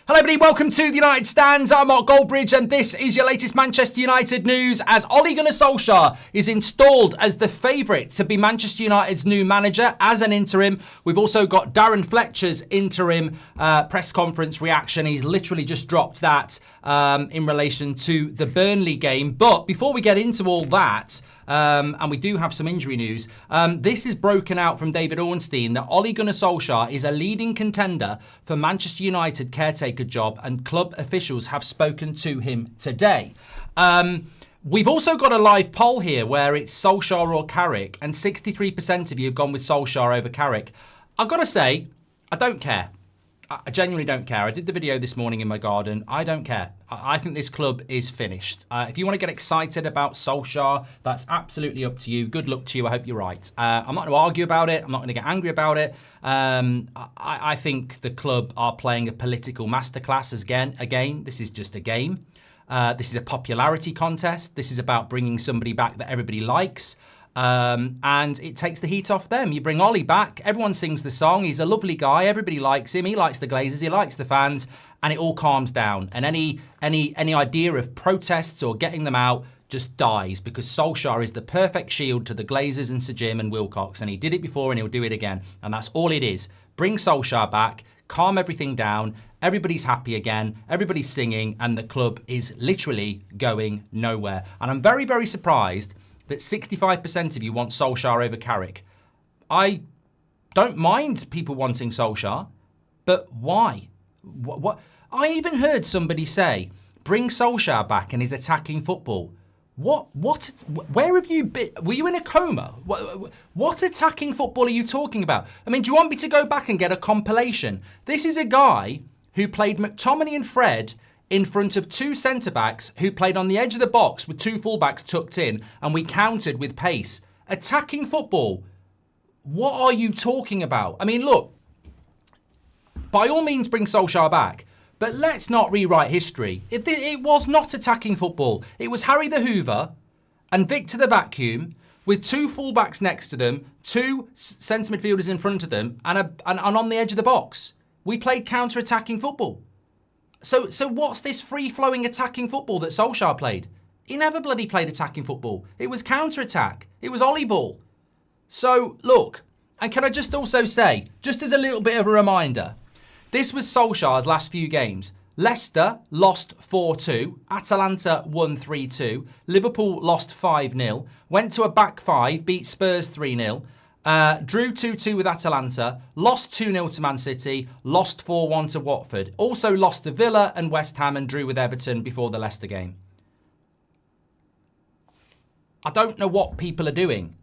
Hello everybody, welcome to the United Stands. I'm Mark Goldbridge and this is your latest Manchester United news as Ole Gunnar Solskjaer is installed as the favourite to be Manchester United's new manager as an interim. We've also got Darren Fletcher's interim press conference reaction. He's literally just dropped that in relation to the Burnley game. But before we get into all that, and we do have some injury news, this is broken out from David Ornstein that Ole Gunnar Solskjaer is a leading contender for Manchester United caretaker job and club officials have spoken to him today. We've also got a live poll here where it's Solskjaer or Carrick, and 63% of you have gone with Solskjaer over Carrick. I've got to say, I don't care. I genuinely don't care. I did the video this morning in my garden. I don't care. I think this club is finished. If you want to get excited about Solskjaer, that's absolutely up to you. Good luck to you. I hope you're right. I'm not going to argue about it. I'm not going to get angry about it. I think the club are playing a political masterclass again. This is just a game. This is a popularity contest. This is about bringing somebody back that everybody likes. And it takes the heat off them. You bring Ollie back, everyone sings the song, he's a lovely guy, everybody likes him, he likes the Glazers, he likes the fans, and it all calms down. And any idea of protests or getting them out just dies because Solskjaer is the perfect shield to the Glazers and Sir Jim and Wilcox, and he did it before and he'll do it again. And that's all it is. Bring Solskjaer back, calm everything down, everybody's happy again, everybody's singing, and the club is literally going nowhere. And I'm very, very surprised that 65% of you want Solskjaer over Carrick. I don't mind people wanting Solskjaer, but why? What? I even heard somebody say, bring Solskjaer back and his attacking football. What? Where have you been? Were you in a coma? What attacking football are you talking about? I mean, do you want me to go back and get a compilation? This is a guy who played McTominay and Fred in front of two centre-backs who played on the edge of the box with two full-backs tucked in, and we countered with pace. Attacking football. What are you talking about? I mean, look, by all means bring Solskjaer back, but let's not rewrite history. It was not attacking football. It was Harry the Hoover and Victor the Vacuum with two full-backs next to them, two centre midfielders in front of them, and on the edge of the box. We played counter-attacking football. So what's this free-flowing attacking football that Solskjaer played? He never bloody played attacking football. It was counter-attack. It was Ollie ball. So, look, and can I just also say, just as a little bit of a reminder, this was Solskjaer's last few games. Leicester lost 4-2, Atalanta won 3-2, Liverpool lost 5-0, went to a back five, beat Spurs 3-0, drew 2-2 with Atalanta, lost 2-0 to Man City, lost 4-1 to Watford. Also lost to Villa and West Ham and drew with Everton before the Leicester game. I don't know what people are doing.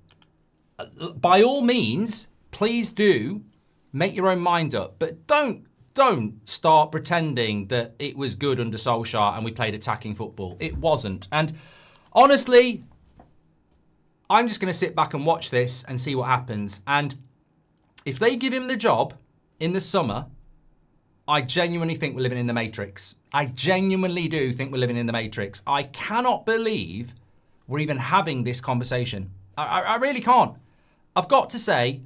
By all means, please do make your own mind up, but don't start pretending that it was good under Solskjaer and we played attacking football. It wasn't. And honestly, I'm just going to sit back and watch this and see what happens. And if they give him the job in the summer, I genuinely think we're living in the Matrix. I genuinely do think we're living in the Matrix. I cannot believe we're even having this conversation. I really can't. I've got to say,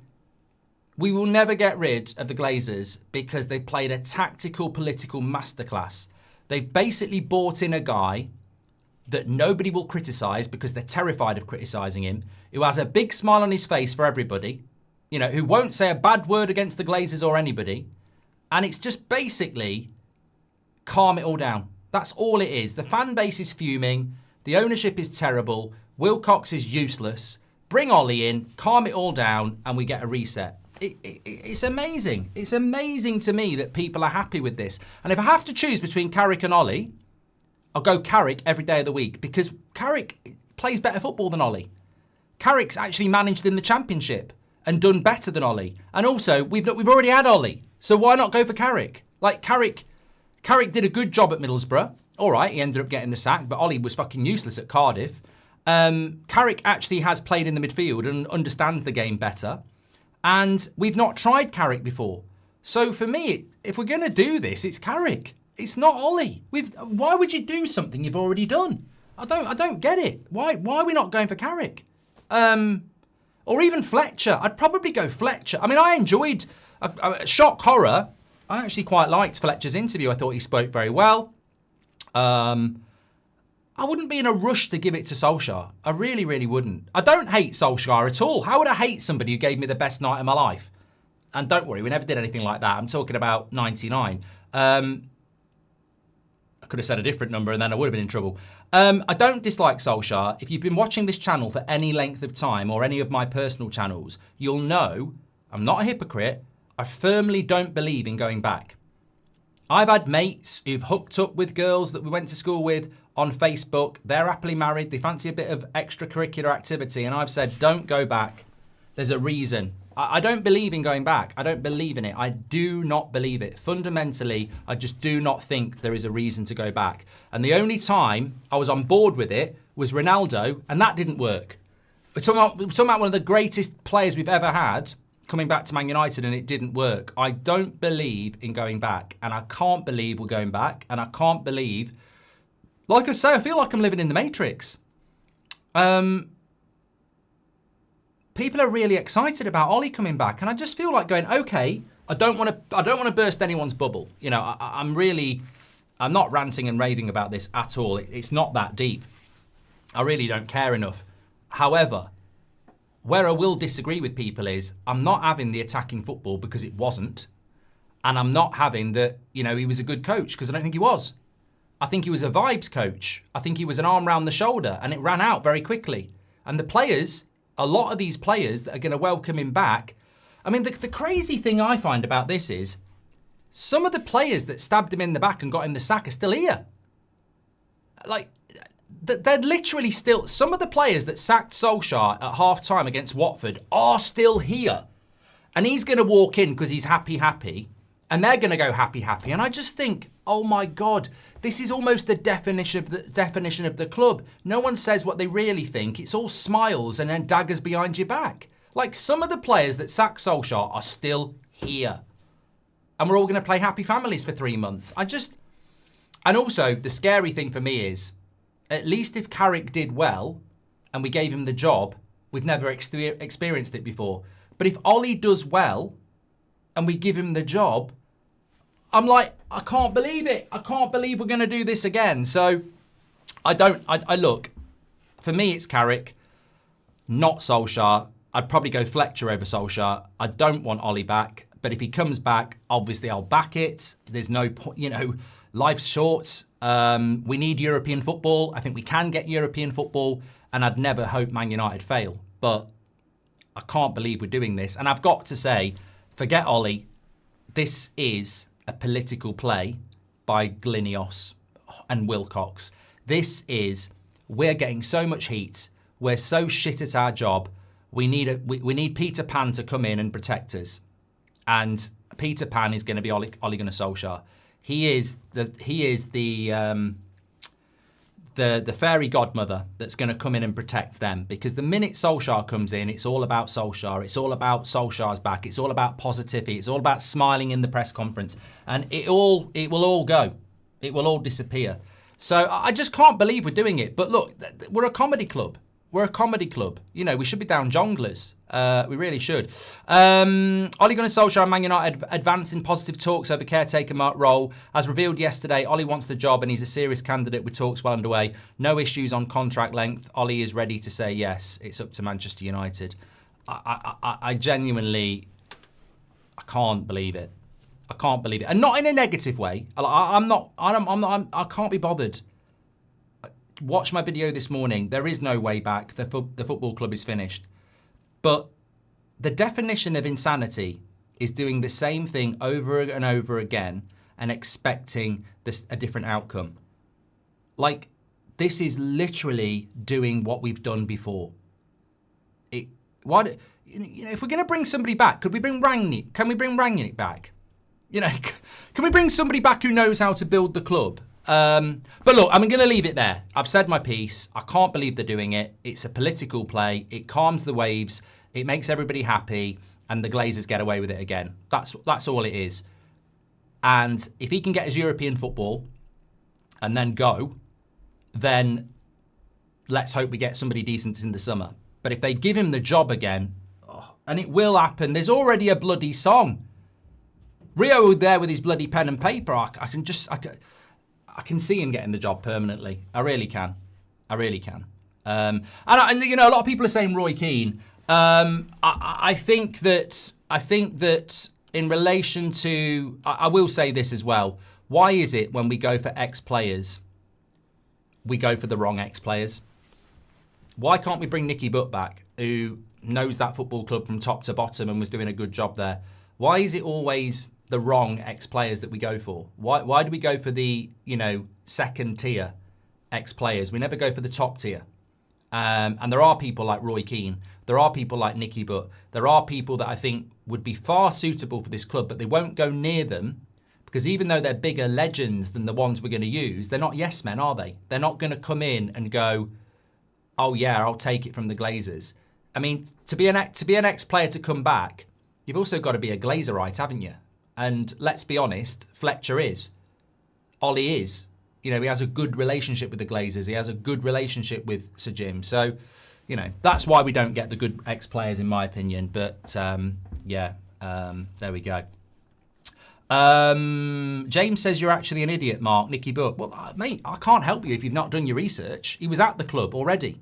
we will never get rid of the Glazers because they've played a tactical, political masterclass. They've basically bought in a guy that nobody will criticise because they're terrified of criticising him, who has a big smile on his face for everybody, you know, who won't say a bad word against the Glazers or anybody. And it's just basically calm it all down. That's all it is. The fan base is fuming. The ownership is terrible. Wilcox is useless. Bring Ollie in, calm it all down, and we get a reset. It's amazing. It's amazing to me that people are happy with this. And if I have to choose between Carrick and Ollie, I'll go Carrick every day of the week because Carrick plays better football than Ollie. Carrick's actually managed in the Championship and done better than Ollie. And also, we've already had Ollie, so why not go for Carrick? Like, Carrick did a good job at Middlesbrough. All right, he ended up getting the sack, but Ollie was fucking useless at Cardiff. Carrick actually has played in the midfield and understands the game better. And we've not tried Carrick before. So for me, if we're going to do this, it's Carrick. It's not Ollie. Why would you do something you've already done? I don't get it. Why are we not going for Carrick? Or even Fletcher. I'd probably go Fletcher. I mean, I enjoyed shock horror. I actually quite liked Fletcher's interview. I thought he spoke very well. I wouldn't be in a rush to give it to Solskjaer. I really, really wouldn't. I don't hate Solskjaer at all. How would I hate somebody who gave me the best night of my life? And don't worry, we never did anything like that. I'm talking about 99. I could have said a different number and then I would have been in trouble. I don't dislike Solskjaer. If you've been watching this channel for any length of time or any of my personal channels, you'll know I'm not a hypocrite. I firmly don't believe in going back. I've had mates who've hooked up with girls that we went to school with on Facebook. They're happily married. They fancy a bit of extracurricular activity. And I've said, don't go back. There's a reason. I don't believe in going back. I don't believe in it. I do not believe it. Fundamentally, I just do not think there is a reason to go back. And the only time I was on board with it was Ronaldo, and that didn't work. We're talking about one of the greatest players we've ever had coming back to Man United, and it didn't work. I don't believe in going back, and I can't believe we're going back, and I can't believe, like I say, I feel like I'm living in the Matrix. People are really excited about Ollie coming back, and I just feel like going, okay, I don't want to burst anyone's bubble. You know, I'm not ranting and raving about this at all. It's not that deep. I really don't care enough. However, where I will disagree with people is I'm not having the attacking football because it wasn't, and I'm not having that, you know, he was a good coach because I don't think he was. I think he was a vibes coach. I think he was an arm round the shoulder, and it ran out very quickly. And the players, a lot of these players that are going to welcome him back. I mean, the crazy thing I find about this is some of the players that stabbed him in the back and got him the sack are still here. Like, they're literally still, some of the players that sacked Solskjaer at half-time against Watford are still here. And he's going to walk in because he's happy, and they're going to go happy. And I just think, oh my God, this is almost the definition of the club. No one says what they really think. It's all smiles and then daggers behind your back. Like, some of the players that sacked Solskjaer are still here. And we're all going to play happy families for 3 months. And also, the scary thing for me is, at least if Carrick did well and we gave him the job, we've never experienced it before. But if Ollie does well and we give him the job, I'm like, I can't believe it. I can't believe we're going to do this again. So I look, for me, it's Carrick, not Solskjaer. I'd probably go Fletcher over Solskjaer. I don't want Ollie back. But if he comes back, obviously I'll back it. There's no point, you know, life's short. We need European football. I think we can get European football. And I'd never hope Man United fail. But I can't believe we're doing this. And I've got to say, forget Ollie. This is a political play by Glinios and Wilcox. This is, we're getting so much heat. We're so shit at our job. We need Peter Pan to come in and protect us. And Peter Pan is going to be Ole Gunnar Solskjaer. He is the fairy godmother that's going to come in and protect them. Because the minute Solskjaer comes in, it's all about Solskjaer. It's all about Solskjaer's back. It's all about positivity. It's all about smiling in the press conference. And it will all go. It will all disappear. So I just can't believe we're doing it. But look, we're a comedy club. We're a comedy club. You know, we should be down jonglers. We really should. Ole Gunnar Solskjaer and Man United advance in positive talks over caretaker role. As revealed yesterday, Ole wants the job and he's a serious candidate with talks well underway. No issues on contract length. Ole is ready to say yes. It's up to Manchester United. I genuinely, I can't believe it. I can't believe it. And not in a negative way. I can't be bothered. Watch my video this morning. There is no way back. The football club is finished. But the definition of insanity is doing the same thing over and over again and expecting a different outcome. Like, this is literally doing what we've done before. If we're going to bring somebody back, could we bring Rangnick? Can we bring Rangnick back? You know, can we bring somebody back who knows how to build the club? But look, I'm going to leave it there. I've said my piece. I can't believe they're doing it. It's a political play. It calms the waves. It makes everybody happy. And the Glazers get away with it again. That's all it is. And if he can get his European football and then go, then let's hope we get somebody decent in the summer. But if they give him the job again, and it will happen, there's already a bloody song. Rio there with his bloody pen and paper. I can see him getting the job permanently. I really can. And you know, a lot of people are saying Roy Keane. I think that in relation to, I will say this as well. Why is it when we go for ex-players, we go for the wrong ex-players? Why can't we bring Nicky Butt back, who knows that football club from top to bottom and was doing a good job there? Why is it always the wrong ex-players that we go for? Why do we go for the, you know, second tier ex-players? We never go for the top tier. And there are people like Roy Keane. There are people like Nicky Butt. There are people that I think would be far suitable for this club, but they won't go near them because even though they're bigger legends than the ones we're going to use, they're not yes men, are they? They're not going to come in and go, oh yeah, I'll take it from the Glazers. I mean, to be an ex-player to come back, you've also got to be a Glazerite, haven't you? And let's be honest, Fletcher is. Ollie is. You know, he has a good relationship with the Glazers. He has a good relationship with Sir Jim. So, you know, that's why we don't get the good ex-players, in my opinion. But, there we go. James says you're actually an idiot, Mark. Nicky Butt. Well, mate, I can't help you if you've not done your research. He was at the club already.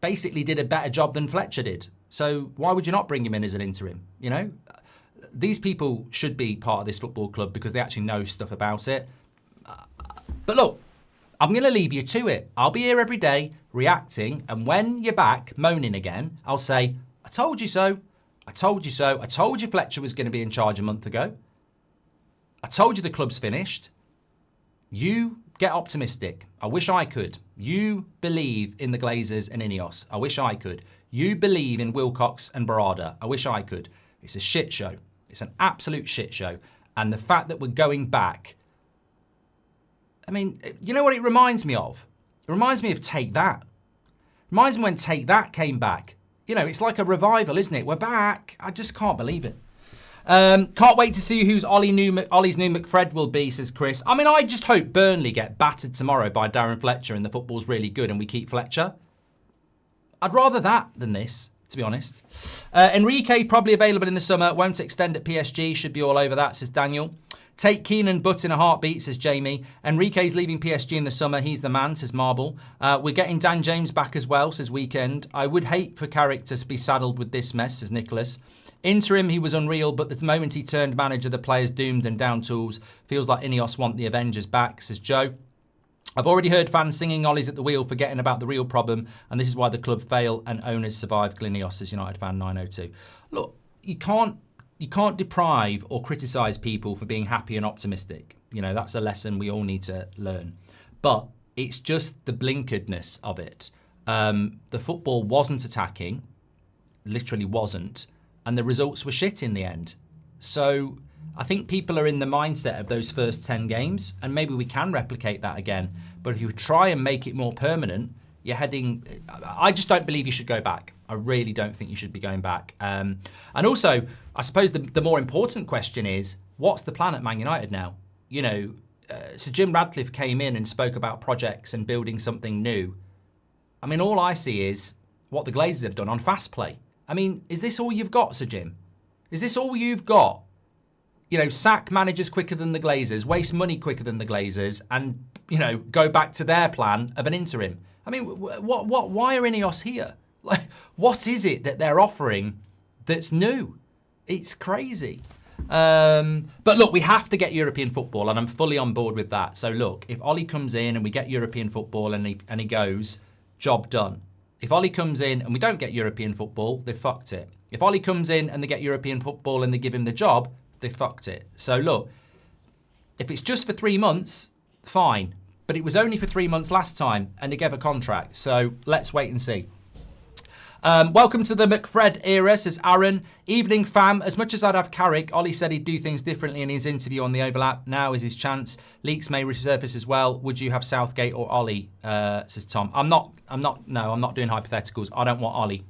Basically did a better job than Fletcher did. So why would you not bring him in as an interim? You know, these people should be part of this football club because they actually know stuff about it. But look, I'm going to leave you to it. I'll be here every day reacting. And when you're back moaning again, I'll say, I told you so. I told you so. I told you Fletcher was going to be in charge a month ago. I told you the club's finished. You get optimistic. I wish I could. You believe in the Glazers and Ineos. I wish I could. You believe in Wilcox and Barada. I wish I could. It's a shit show. It's an absolute shit show. And the fact that we're going back, I mean, you know what it reminds me of? It reminds me of Take That. It reminds me when Take That came back. You know, it's like a revival, isn't it? We're back. I just can't believe it. Can't wait to see who's Ollie's new McFred will be, says Chris. I mean, I just hope Burnley get battered tomorrow by Darren Fletcher and the football's really good and we keep Fletcher. I'd rather that than this, to be honest. Enrique, probably available in the summer. Won't extend at PSG. Should be all over that, says Daniel. Take Keenan Butt in a heartbeat, says Jamie. Enrique's leaving PSG in the summer. He's the man, says Marble. We're getting Dan James back as well, says Weekend. I would hate for Carrick to be saddled with this mess, says Nicholas. Interim, he was unreal, but the moment he turned manager, the players doomed and down tools. Feels like Ineos want the Avengers back, says Joe. I've already heard fans singing Ollie's at the wheel, forgetting about the real problem, and this is why the club fail and owners survive. Glinios, says United fan 902. Look, you can't deprive or criticise people for being happy and optimistic. You know, that's a lesson we all need to learn. But it's just the blinkeredness of it. The football wasn't attacking, literally wasn't, and the results were shit in the end. So I think people are in the mindset of those first 10 games, and maybe we can replicate that again. But if you try and make it more permanent, you're heading... I just don't believe you should go back. I really don't think you should be going back. And also, I suppose the more important question is, what's the plan at Man United now? You know, Sir Jim Radcliffe came in and spoke about projects and building something new. I mean, all I see is what the Glazers have done on fast play. I mean, is this all you've got, Sir Jim? Is this all you've got? You know, sack managers quicker than the Glazers, waste money quicker than the Glazers, and, you know, go back to their plan of an interim. I mean, why are Ineos here? Like, what is it that they're offering that's new? It's crazy. But look, we have to get European football, and I'm fully on board with that. So look, if Ollie comes in and we get European football and he goes, job done. If Ollie comes in and we don't get European football, they've fucked it. If Ollie comes in and they get European football and they give him the job, they fucked it. So look, if it's just for 3 months, fine. But it was only for 3 months last time and they gave a contract. So let's wait and see. Welcome to the McFred era, says Aaron. Evening fam, as much as I'd have Carrick, Ollie said he'd do things differently in his interview on the overlap. Now is his chance. Leaks may resurface as well. Would you have Southgate or Ollie, says Tom. I'm not doing hypotheticals. I don't want Ollie.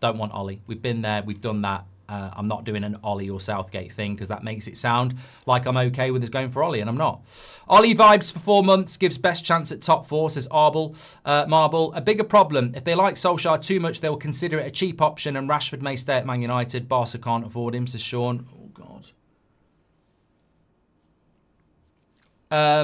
Don't want Ollie. We've been there, we've done that. I'm not doing an Ollie or Southgate thing because that makes it sound like I'm okay with us going for Ollie, and I'm not. Ollie vibes for 4 months, gives best chance at top 4, says Marble. A bigger problem, if they like Solskjaer too much, they will consider it a cheap option and Rashford may stay at Man United. Barca can't afford him, says Sean. Oh, God. I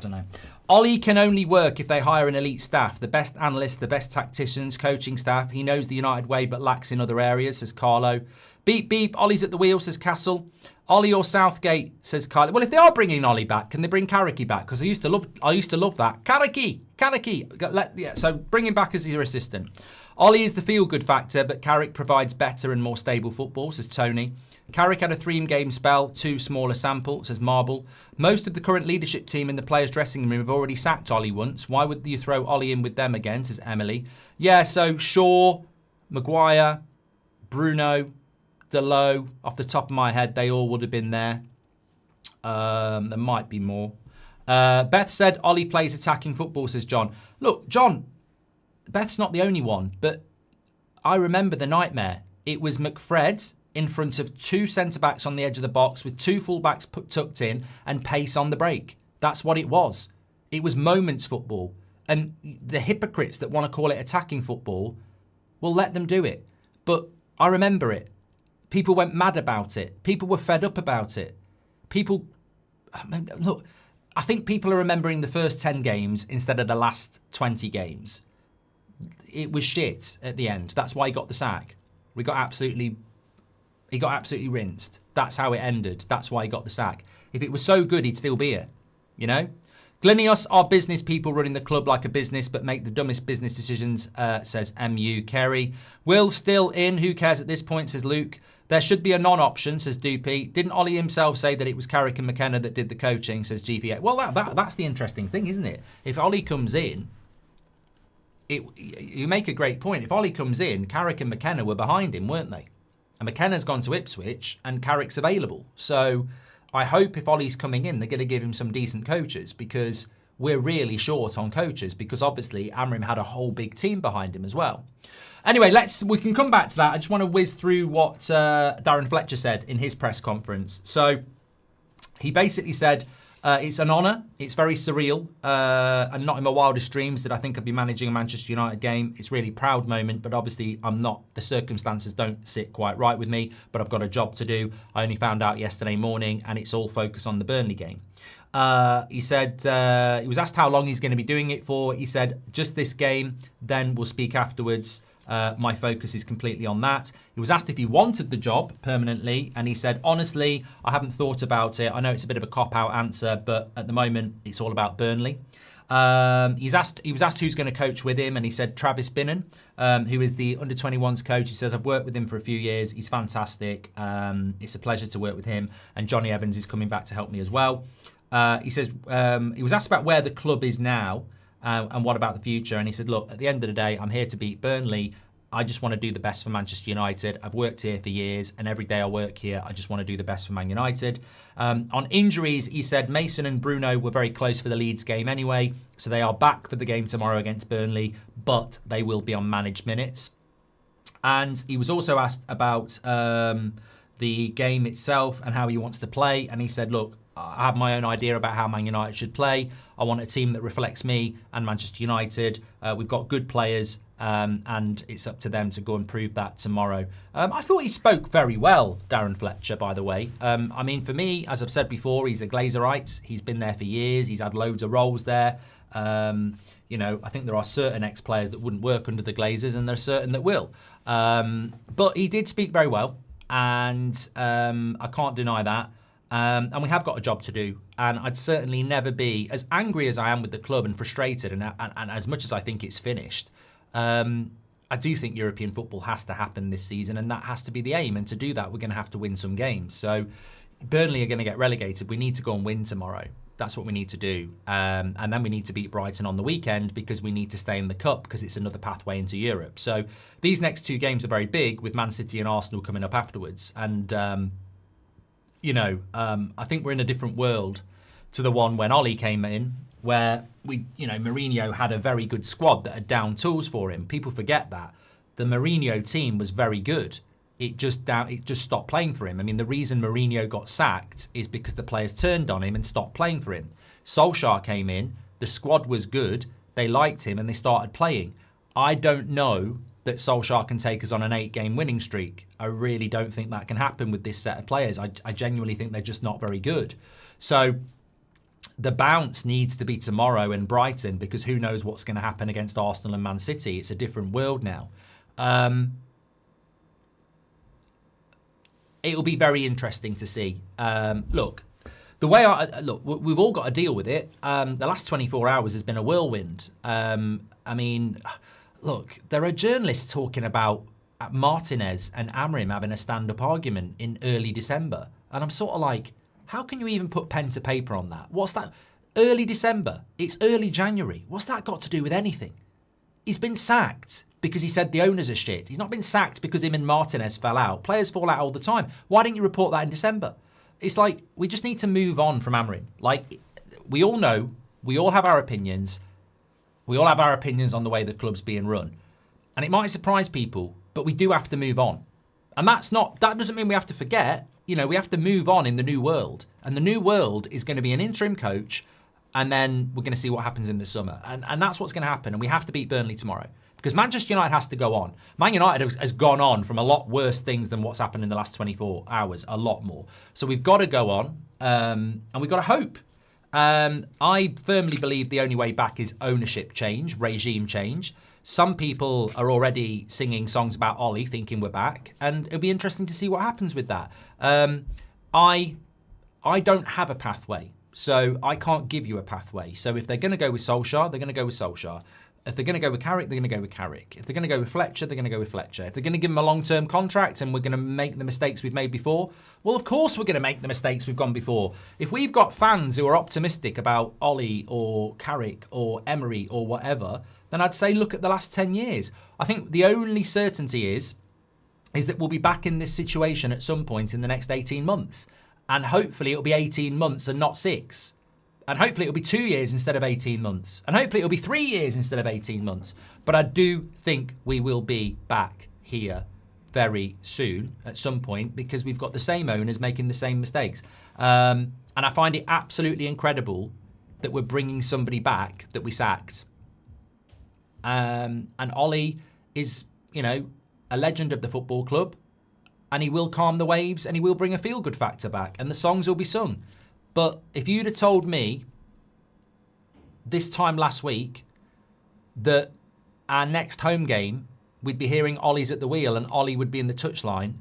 don't know. Ollie can only work if they hire an elite staff, the best analysts, the best tacticians, coaching staff. He knows the United way but lacks in other areas, says Carlo. Beep, beep, Ollie's at the wheel, says Castle. Ollie or Southgate, says Carlo. Well, if they are bringing Ollie back, can they bring Carricky back? Because I used to love that. Carricky. Yeah, so bring him back as your assistant. Ollie is the feel-good factor, but Carrick provides better and more stable football, says Tony. Carrick had a 3-game spell, too small a sample, says Marble. Most of the current leadership team in the players' dressing room have already sacked Ollie once. Why would you throw Ollie in with them again, says Emily. Yeah, so Shaw, Maguire, Bruno, Delow, off the top of my head, they all would have been there. There might be more. Beth said Ollie plays attacking football, says John. Look, John, Beth's not the only one, but I remember the nightmare. It was McFred in front of 2 centre-backs on the edge of the box with 2 full-backs tucked in and pace on the break. That's what it was. It was moments football. And the hypocrites that want to call it attacking football, will let them do it. But I remember it. People went mad about it. People were fed up about it. Look, I think people are remembering the first 10 games instead of the last 20 games. It was shit at the end. That's why he got the sack. He got absolutely rinsed. That's how it ended. That's why he got the sack. If it was so good, he'd still be here. You know? Glinios are business people running the club like a business, but make the dumbest business decisions, says MU Kerry. Will still in. Who cares at this point, says Luke. There should be a non-option, says Doopy. Didn't Ollie himself say that it was Carrick and McKenna that did the coaching, says GVA. Well, that's the interesting thing, isn't it? If Ollie comes in, you make a great point. If Ollie comes in, Carrick and McKenna were behind him, weren't they? And McKenna's gone to Ipswich and Carrick's available. So I hope if Ollie's coming in, they're going to give him some decent coaches, because we're really short on coaches, because obviously Amrim had a whole big team behind him as well. Anyway, we can come back to that. I just want to whiz through what Darren Fletcher said in his press conference. So he basically said, it's an honour. It's very surreal. And not in my wildest dreams did I think I'd be managing a Manchester United game. It's a really proud moment, but obviously I'm not. The circumstances don't sit quite right with me, but I've got a job to do. I only found out yesterday morning, and it's all focused on the Burnley game. He said, he was asked how long he's going to be doing it for. He said, just this game, then we'll speak afterwards. My focus is completely on that. He was asked if he wanted the job permanently, and he said, honestly, I haven't thought about it. I know it's a bit of a cop-out answer, but at the moment, it's all about Burnley. He was asked who's going to coach with him, and he said Travis Binnon, who is the under-21s coach. He says, I've worked with him for a few years. He's fantastic. It's a pleasure to work with him. And Johnny Evans is coming back to help me as well. He says, he was asked about where the club is now, and what about the future? And he said, look, at the end of the day, I'm here to beat Burnley. I just want to do the best for Manchester United. I've worked here for years, and every day I work here, I just want to do the best for Man United. On injuries, he said Mason and Bruno were very close for the Leeds game anyway, so they are back for the game tomorrow against Burnley, but they will be on managed minutes. And he was also asked about the game itself and how he wants to play, and he said, look, I have my own idea about how Man United should play. I want a team that reflects me and Manchester United. We've got good players, and it's up to them to go and prove that tomorrow. I thought he spoke very well, Darren Fletcher, by the way. I mean, for me, as I've said before, he's a Glazerite. He's been there for years. He's had loads of roles there. You know, I think there are certain ex-players that wouldn't work under the Glazers, and there are certain that will. But he did speak very well, and I can't deny that. And we have got a job to do. And I'd certainly never be as angry as I am with the club and frustrated, and as much as I think it's finished. I do think European football has to happen this season, and that has to be the aim. And to do that, we're going to have to win some games. So Burnley are going to get relegated. We need to go and win tomorrow. That's what we need to do. And then we need to beat Brighton on the weekend, because we need to stay in the cup, because it's another pathway into Europe. So these next 2 games are very big, with Man City and Arsenal coming up afterwards. And you know, I think we're in a different world to the one when Ollie came in, where Mourinho had a very good squad that had down tools for him. People forget that. The Mourinho team was very good. It just stopped playing for him. I mean, the reason Mourinho got sacked is because the players turned on him and stopped playing for him. Solskjaer came in, the squad was good, they liked him, and they started playing. I don't know that Solskjaer can take us on an 8-game winning streak. I really don't think that can happen with this set of players. I genuinely think they're just not very good. So the bounce needs to be tomorrow in Brighton, because who knows what's going to happen against Arsenal and Man City. It's a different world now. It'll be very interesting to see. Look, the way we've all got to deal with it. The last 24 hours has been a whirlwind. I mean, look, there are journalists talking about Martinez and Amrim having a stand-up argument in early December. And I'm sort of like, how can you even put pen to paper on that? What's that? Early December. It's early January. What's that got to do with anything? He's been sacked because he said the owners are shit. He's not been sacked because him and Martinez fell out. Players fall out all the time. Why didn't you report that in December? It's like, we just need to move on from Amrim. Like, we all know, we all have our opinions. We all have our opinions on the way the club's being run. And it might surprise people, but we do have to move on. And that doesn't mean we have to forget. You know, we have to move on in the new world. And the new world is going to be an interim coach, and then we're going to see what happens in the summer. And that's what's going to happen. And we have to beat Burnley tomorrow, because Manchester United has to go on. Man United has gone on from a lot worse things than what's happened in the last 24 hours, a lot more. So we've got to go on, and we've got to hope. I firmly believe the only way back is ownership change, regime change. Some people are already singing songs about Ollie, thinking we're back, and it'll be interesting to see what happens with that. I don't have a pathway, so I can't give you a pathway. So if they're going to go with Solskjaer, they're going to go with Solskjaer. If they're going to go with Carrick, they're going to go with Carrick. If they're going to go with Fletcher, they're going to go with Fletcher. If they're going to give him a long-term contract and we're going to make the mistakes we've made before, well, of course we're going to make the mistakes we've gone before. If we've got fans who are optimistic about Ollie or Carrick or Emery or whatever, then I'd say look at the last 10 years. I think the only certainty is that we'll be back in this situation at some point in the next 18 months. And hopefully it'll be 18 months and not 6. And hopefully it'll be 2 years instead of 18 months. And hopefully it'll be 3 years instead of 18 months. But I do think we will be back here very soon at some point, because we've got the same owners making the same mistakes. And I find it absolutely incredible that we're bringing somebody back that we sacked. And Ollie is, you know, a legend of the football club. And he will calm the waves, and he will bring a feel-good factor back. And the songs will be sung. But if you'd have told me this time last week that our next home game, we'd be hearing Ollie's at the wheel and Ollie would be in the touchline,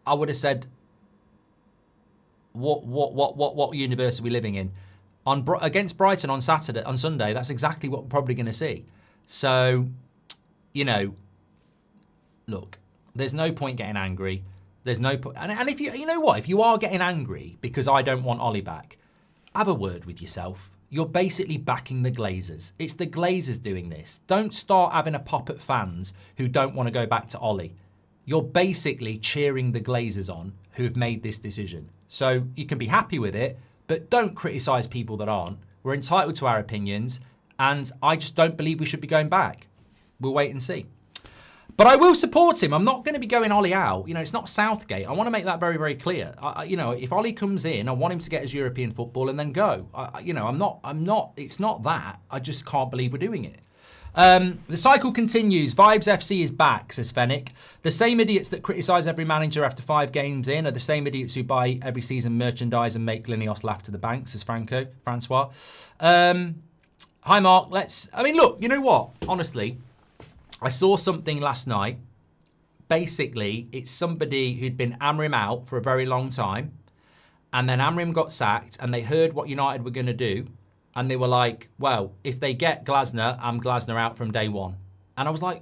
I would have said, what universe are we living in? Against Brighton on Sunday, that's exactly what we're probably going to see. So, you know, look, there's no point getting angry. There's no point. And if you know what, if you are getting angry because I don't want Ollie back, have a word with yourself. You're basically backing the Glazers. It's the Glazers doing this. Don't start having a pop at fans who don't want to go back to Ollie. You're basically cheering the Glazers on who have made this decision. So you can be happy with it, but don't criticise people that aren't. We're entitled to our opinions, and I just don't believe we should be going back. We'll wait and see. But I will support him. I'm not going to be going Ollie out. You know, it's not Southgate. I want to make that very, very clear. You know, if Ollie comes in, I want him to get his European football and then go. You know, I'm not, it's not that. I just can't believe we're doing it. The cycle continues. Vibes FC is back, says Fennick. The same idiots that criticise every manager after 5 games in are the same idiots who buy every season merchandise and make Linios laugh to the bank, says Francois. Hi, Mark. I mean, look, you know what? Honestly, I saw something last night. Basically, it's somebody who'd been Amrim out for a very long time. And then Amrim got sacked and they heard what United were going to do. And they were like, well, if they get Glasner, I'm Glasner out from day one. And I was like,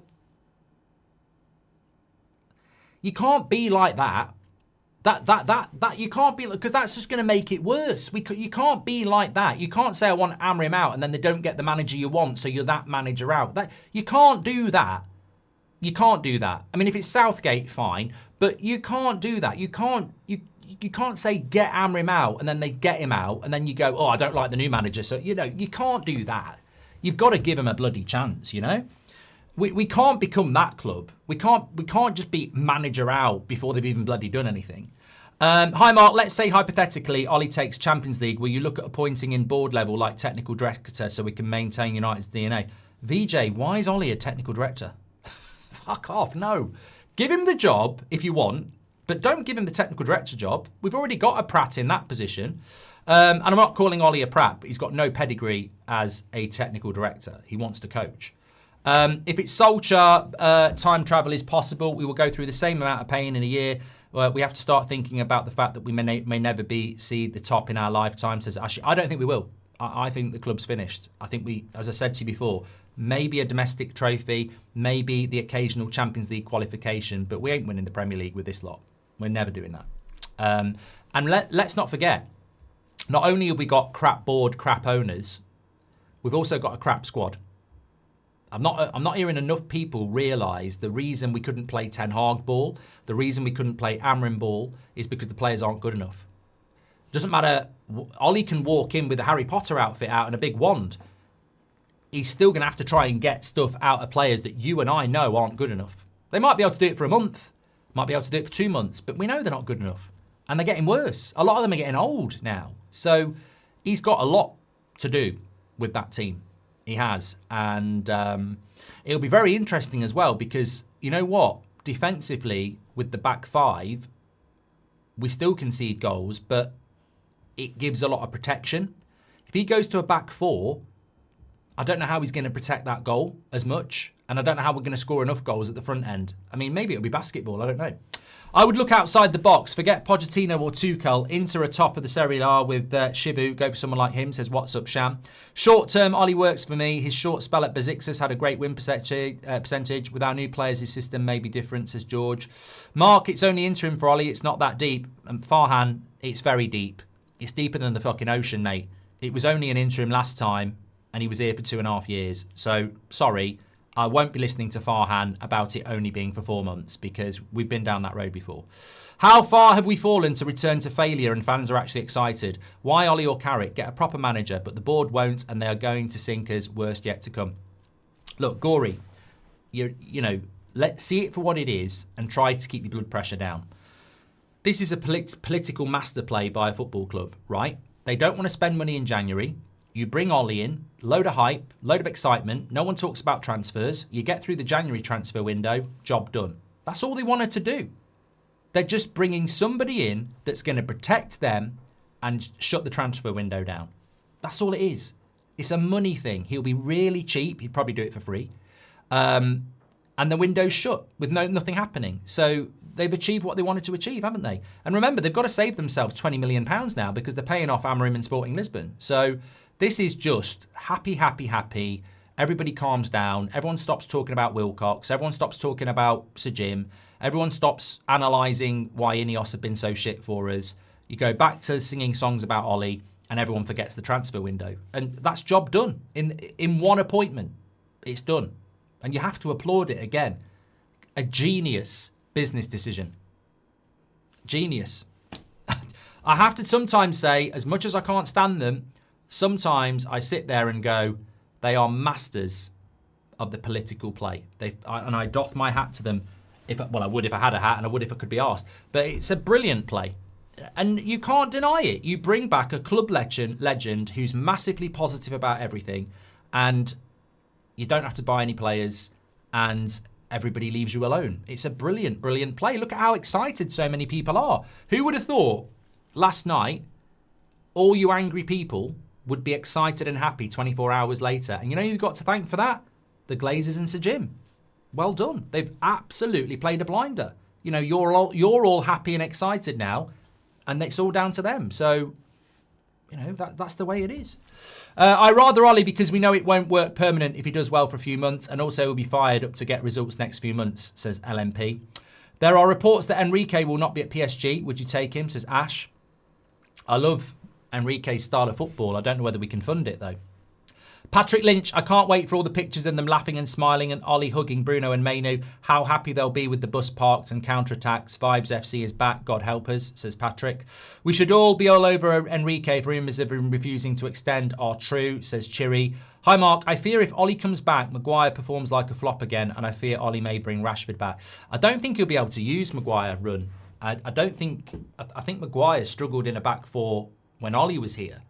you can't be like that. That you can't be, because that's just going to make it worse. You can't be like that. You can't say I want Amrim out and then they don't get the manager you want, so you're that manager out. You can't do that. You can't do that. I mean, if it's Southgate, fine, but you can't do that. You can't say get Amrim out and then they get him out and then you go, oh, I don't like the new manager. So, you know, you can't do that. You've got to give him a bloody chance, you know? We can't become that club. We can't just be manager out before they've even bloody done anything. Hi, Mark. Let's say hypothetically Ollie takes Champions League. Will you look at appointing in board level like technical director so we can maintain United's DNA? VJ, why is Ollie a technical director? Fuck off, no. Give him the job if you want, but don't give him the technical director job. We've already got a Pratt in that position. And I'm not calling Ollie a Pratt, but he's got no pedigree as a technical director. He wants to coach. If it's Solskjaer, time travel is possible. We will go through the same amount of pain in a year. We have to start thinking about the fact that we may never see the top in our lifetime, says Ashley. I don't think we will. I think the club's finished. I think we, as I said to you before, maybe a domestic trophy, maybe the occasional Champions League qualification, but we ain't winning the Premier League with this lot. We're never doing that. And let's not forget, not only have we got crap board, crap owners, we've also got a crap squad. I'm not hearing enough people realise the reason we couldn't play Ten Hag ball, the reason we couldn't play Amrin ball is because the players aren't good enough. Doesn't matter. Ollie can walk in with a Harry Potter outfit out and a big wand. He's still going to have to try and get stuff out of players that you and I know aren't good enough. They might be able to do it for a month, might be able to do it for 2 months, but we know they're not good enough. And they're getting worse. A lot of them are getting old now. So he's got a lot to do with that team. He has. And it'll be very interesting as well because, you know what? Defensively, with the back five, we still concede goals, but it gives a lot of protection. If he goes to a back four, I don't know how he's going to protect that goal as much. And I don't know how we're going to score enough goals at the front end. I mean, maybe it'll be basketball. I don't know. I would look outside the box. Forget Pochettino or Tuchel. Inter are top of the Serie A with Shivu. Go for someone like him, says, what's up, Sham? Short term, Ollie works for me. His short spell at Besiktas had a great win percentage. With our new players, his system may be different, says George. Mark, it's only interim for Ollie. It's not that deep. And Farhan, it's very deep. It's deeper than the fucking ocean, mate. It was only an interim last time, and he was here for 2.5 years. So, sorry. I won't be listening to Farhan about it only being for 4 months because we've been down that road before. How far have we fallen to return to failure and fans are actually excited? Why Ollie or Carrick? Get a proper manager, but the board won't and they are going to sink us. Worst yet to come. Look, Gory, you know, let's see it for what it is and try to keep your blood pressure down. This is a political master play by a football club, right? They don't want to spend money in January. You bring Ollie in, load of hype, load of excitement. No one talks about transfers. You get through the January transfer window, job done. That's all they wanted to do. They're just bringing somebody in that's going to protect them and shut the transfer window down. That's all it is. It's a money thing. He'll be really cheap. He'd probably do it for free. And the window's shut with nothing happening. So they've achieved what they wanted to achieve, haven't they? And remember, they've got to save themselves £20 million now because they're paying off Amorim and Sporting Lisbon. So this is just happy, happy, happy. Everybody calms down. Everyone stops talking about Wilcox. Everyone stops talking about Sir Jim. Everyone stops analysing why Ineos have been so shit for us. You go back to singing songs about Ollie and everyone forgets the transfer window. And that's job done. In one appointment, it's done. And you have to applaud it again. A genius business decision. Genius. I have to sometimes say, as much as I can't stand them, sometimes I sit there and go, they are masters of the political play. And I doff my hat to them. I would if I had a hat and I would if I could be asked. But it's a brilliant play. And you can't deny it. You bring back a club legend who's massively positive about everything and you don't have to buy any players and everybody leaves you alone. It's a brilliant, brilliant play. Look at how excited so many people are. Who would have thought last night all you angry people would be excited and happy 24 hours later? And you know who you've got to thank for that? The Glazers and Sir Jim. Well done. They've absolutely played a blinder. You know, you're all happy and excited now, and it's all down to them. So, you know, that's the way it is. I rather Ollie because we know it won't work permanent if he does well for a few months, and also he'll be fired up to get results next few months, says LMP. There are reports that Enrique will not be at PSG. Would you take him, says Ash. I love Enrique's style of football. I don't know whether we can fund it, though. Patrick Lynch, I can't wait for all the pictures of them laughing and smiling and Ollie hugging Bruno and Mainu. How happy they'll be with the bus parks and counter-attacks. Vibes FC is back, God help us, says Patrick. We should all be all over Enrique if rumours of him refusing to extend are true, says Chiri. Hi Mark, I fear if Ollie comes back, Maguire performs like a flop again and I fear Ollie may bring Rashford back. I don't think he'll be able to use Maguire run. I think Maguire struggled in a back four when Ollie was here.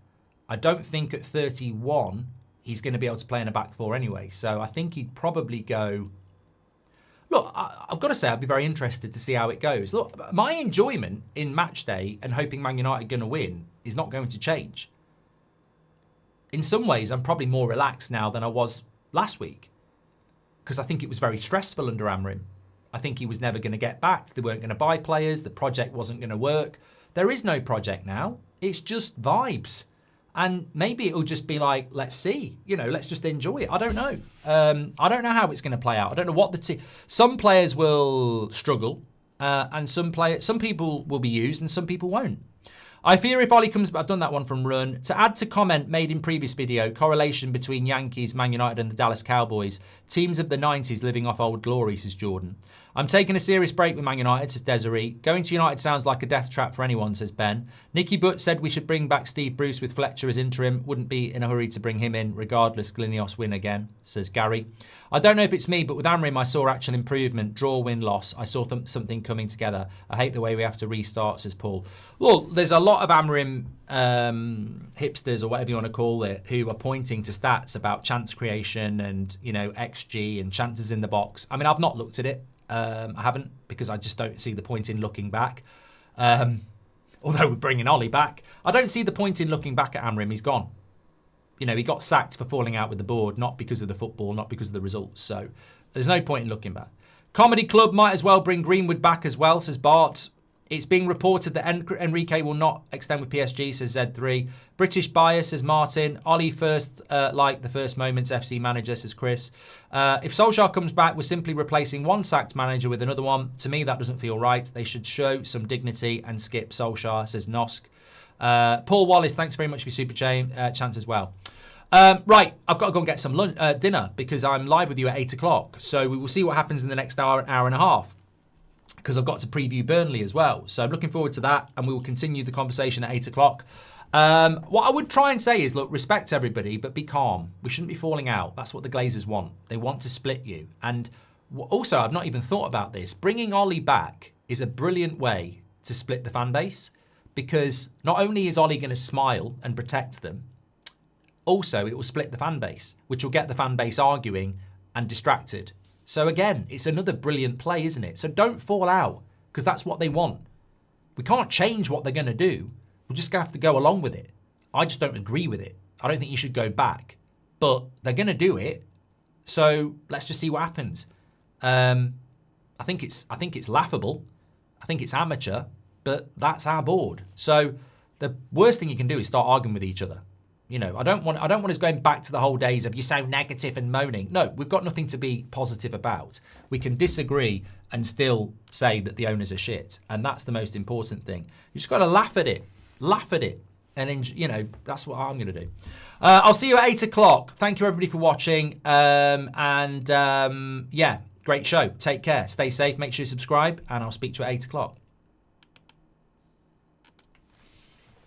I don't think at 31 he's going to be able to play in a back four anyway. So I think he'd probably go... Look, I've got to say, I'd be very interested to see how it goes. Look, my enjoyment in match day and hoping Man United are going to win is not going to change. In some ways, I'm probably more relaxed now than I was last week because I think it was very stressful under Amorim. I think he was never going to get backed. They weren't going to buy players. The project wasn't going to work. There is no project now. It's just vibes. And maybe it'll just be like, let's see, let's just enjoy it. I don't know. I don't know how it's going to play out. I don't know what some players will struggle, and some people will be used, and some people won't. I fear if Ollie comes back, I've done that one from Run. To add to comment made in previous video, correlation between Yankees, Man United and the Dallas Cowboys. Teams of the 90s living off old glory, says Jordan. I'm taking a serious break with Man United, says Desiree. Going to United sounds like a death trap for anyone, says Ben. Nicky Butt said we should bring back Steve Bruce with Fletcher as interim. Wouldn't be in a hurry to bring him in, regardless. Glinios win again, says Gary. I don't know if it's me, but with Amorim I saw actual improvement. Draw, win, loss. I saw something coming together. I hate the way we have to restart, says Paul. Look, there's a lot of Amorim hipsters or whatever you want to call it who are pointing to stats about chance creation and, XG and chances in the box. I mean, I've not looked at it. I haven't, because I just don't see the point in looking back. Although we're bringing Ollie back, I don't see the point in looking back at Amorim. He's gone. He got sacked for falling out with the board, not because of the football, not because of the results. So there's no point in looking back. Comedy Club might as well bring Greenwood back as well, says Bart. It's being reported that Enrique will not extend with PSG, says Z3. British bias, says Martin. Ollie first, like the first moments FC manager, says Chris. If Solskjaer comes back, we're simply replacing one sacked manager with another one. To me, that doesn't feel right. They should show some dignity and skip Solskjaer, says Nosk. Paul Wallace, thanks very much for your super chance as well. Right, I've got to go and get some dinner because I'm live with you at 8 o'clock. So we will see what happens in the next hour and a half, because I've got to preview Burnley as well. So I'm looking forward to that, and we will continue the conversation at 8 o'clock. What I would try and say is, look, respect everybody, but be calm. We shouldn't be falling out. That's what the Glazers want. They want to split you. And also, I've not even thought about this. Bringing Ollie back is a brilliant way to split the fan base, because not only is Ollie going to smile and protect them, also it will split the fan base, which will get the fan base arguing and distracted. So again, it's another brilliant play, isn't it? So don't fall out, because that's what they want. We can't change what they're going to do. We're just going to have to go along with it. I just don't agree with it. I don't think you should go back. But they're going to do it. So let's just see what happens. I think it's laughable. I think it's amateur. But that's our board. So the worst thing you can do is start arguing with each other. I don't want us going back to the whole days of you're so negative and moaning. No, we've got nothing to be positive about. We can disagree and still say that the owners are shit. And that's the most important thing. You just got to laugh at it. Laugh at it. And, that's what I'm going to do. I'll see you at 8 o'clock. Thank you, everybody, for watching. Yeah, great show. Take care. Stay safe. Make sure you subscribe. And I'll speak to you at 8 o'clock.